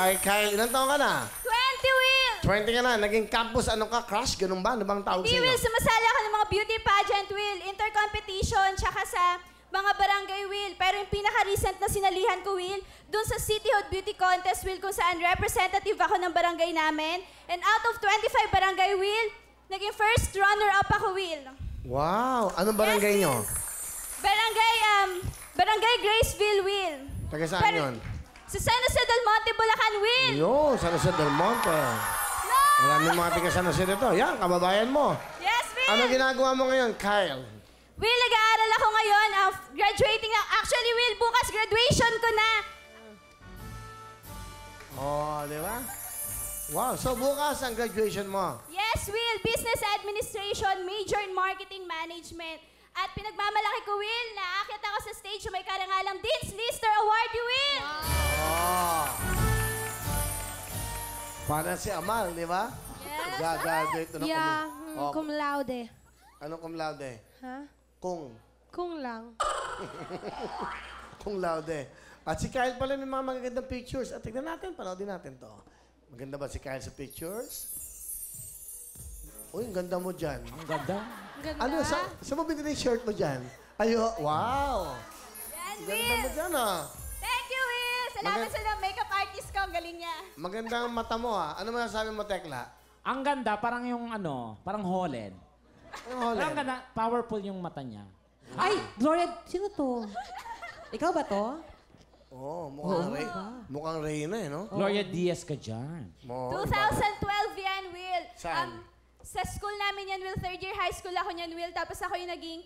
Okay, Kyle, ilang taon ka na? 20, Will! 20 ka na. Naging campus, ano ka, crush? Ganun ba? Ano bang tawag Hindi, sa'yo? Will. Sumasali ako ng mga beauty pageant, Will. Intercompetition, tsaka sa mga barangay, Will. Pero yung pinaka-recent na sinalihan ko, Will, dun sa City Hall Beauty Contest, Will, kung saan representative ako ng barangay namin. And out of 25 barangay, Will, naging first runner-up ako, Will. Wow! Anong barangay nyo? Barangay Graceville, Will. Taga saan yun? Sa San Jose del Monte, Bulacan, Will. Yun, San Jose del Monte. No! Maraming mga taga San Jose dito. Yan, kababayan mo. Yes, Will. Ano ginagawa mo ngayon, Kyle? Will, nag-aaral ako ngayon. Graduating na. Actually, Will, bukas graduation ko na. Oh, di ba? Wow, so bukas ang graduation mo. Yes, Will. Business Administration, major in Marketing Management. At pinagmamalaki ko, Will, na aakit ako sa stage na may karangalang Dean's Lister Award, Will. Oh. Para si Amal, di ba? Yes. Gagraduate na Yeah, Oh, cum laude. Anong cum laude? Ha? Kung. Kung lang. Kung laude. At si Kyle pala may mga magagandang pictures. At tignan natin, panoodin natin to. Maganda ba si Kyle sa pictures? Uy, ang ganda mo dyan. Ang ganda. Ganda. Ano, sa mo binili yung shirt mo dyan? Ayo, wow! Yan, Ang ganda mo Will. dyan, ah. Thank you, Will. Salamat sa makeup artist ko. Ang galing niya. Maganda ang mata mo, ah. Ano masasabi mo, Tekla? Ang ganda, parang yung ano, parang Holland. Ano, Parang ganda, powerful yung mata niya. Ay, Gloria, sino to? Ikaw ba to? Oo, mukhang Reyna, eh, no? Gloria Diaz ka dyan. 2012 yan, Will. Saan? Sa school namin yan, Will. Third year high school ako yan, Will. Tapos ako yung naging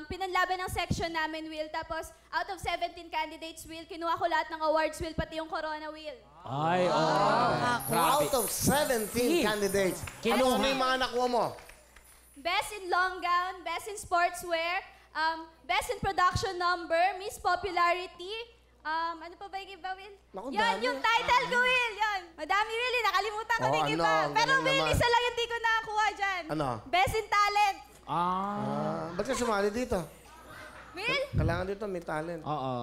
pinanlaban ng section namin, Will. Tapos out of 17 candidates, Will, kinuha ko lahat ng awards, Will, pati yung Corona, Will. Ay, oh. Grabe. Out of 17 candidates. Kinuha. Ano yung mga nakuha mo? Best in long gown, best in sportswear, best in production number, Miss Popularity. Ano pa ba yung iba, Will? Naku, Yan, dami. yung title ko, Will. Yan. Madami, Will. Nakalimutan ko Oh, din ano, iba. ang Pero, galing Will, naman. isa lang yung di ko nakakuha dyan. Ano? Best in talent. Ba't ka sumali dito? Will, Kailangan dito, may talent. Oo.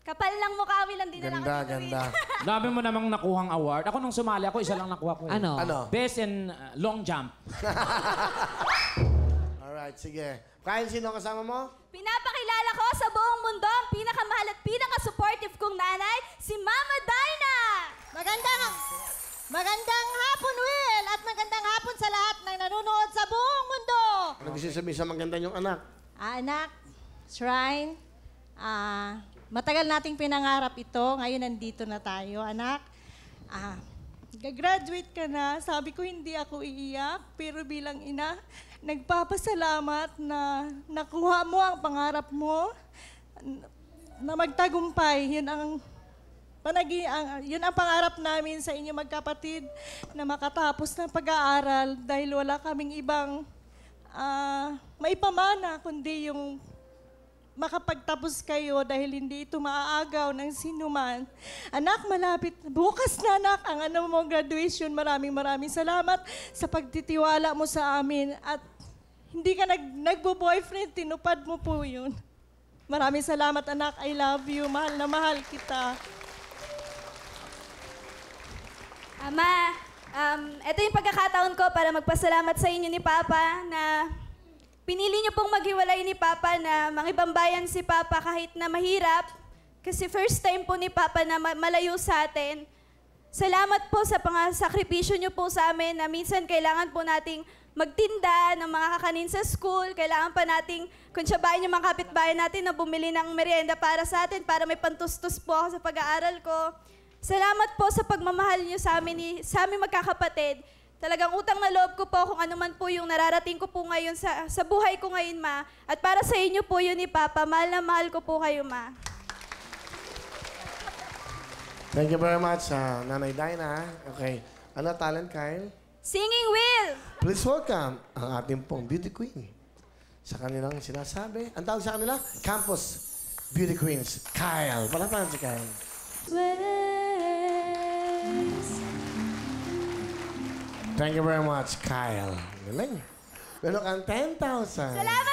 kapal lang mukha, Will. Hindi na lang Ganda, ako dito, ganda. Will. Dami mo namang nakuhang award. Ako nung sumali ako, isa lang nakuha ko. Eh. Ano? Ano? Best in long jump. Alright, sige. Kyle, sino kasama mo? Pinapakilala ko sa buong mundo ang pinakamahal at pinaka-supportive kong nanay, si Mama Dyna! Magandang hapon, Will! At magandang hapon sa lahat ng nanonood sa buong mundo! Ano gusto sabihin sa maganda niyong anak? Anak, Shrine, matagal nating pinangarap ito. Ngayon nandito na tayo, anak. Gagraduate ka na. Sabi ko hindi ako iiyak, pero bilang ina, nagpapasalamat na nakuha mo ang pangarap mo na magtagumpay. Yun ang pangarap namin sa inyo magkapatid na makatapos ng pag-aaral dahil wala kaming ibang maipamana kundi yung makapagtapos kayo dahil hindi ito maaagaw ng sinuman. Anak, malapit. Bukas na, anak, ang graduation. Maraming salamat sa pagtitiwala mo sa amin. At hindi ka nagbo-boyfriend, tinupad mo po yun. Maraming salamat, anak. I love you. Mahal na mahal kita. Ama, ito yung pagkakataon ko para magpasalamat sa inyo ni Papa na pinili niyo pong maghiwalay ni Papa na mangibambayan si Papa kahit na mahirap. Kasi first time po ni Papa na malayo sa atin. Salamat po sa sakripisyo niyo po sa amin na minsan kailangan po nating magtinda ng mga kakanin sa school. Kailangan pa nating kuntsabahin yung mga kapitbahay natin na bumili ng merienda para sa atin para may pantustos po ako sa pag-aaral ko. Salamat po sa pagmamahal niyo sa amin magkakapatid. Talagang utang na loob ko po kung ano man po yung nararating ko po ngayon sa buhay ko ngayon, Ma. At para sa inyo po yun ni Papa. Mahal na mahal ko po kayo, Ma. Thank you very much, Nanay Dyna. Okay. Ano talent, Kyle? Singing Will! Please welcome ang ating pong beauty queen. Sa kanilang sinasabi, ang tawag sa kanila, Campus Beauty Queens, Kyle. Palapanan si Kyle. Thank you very much, Kyle. Galing. Meron kang 10,000. Salamat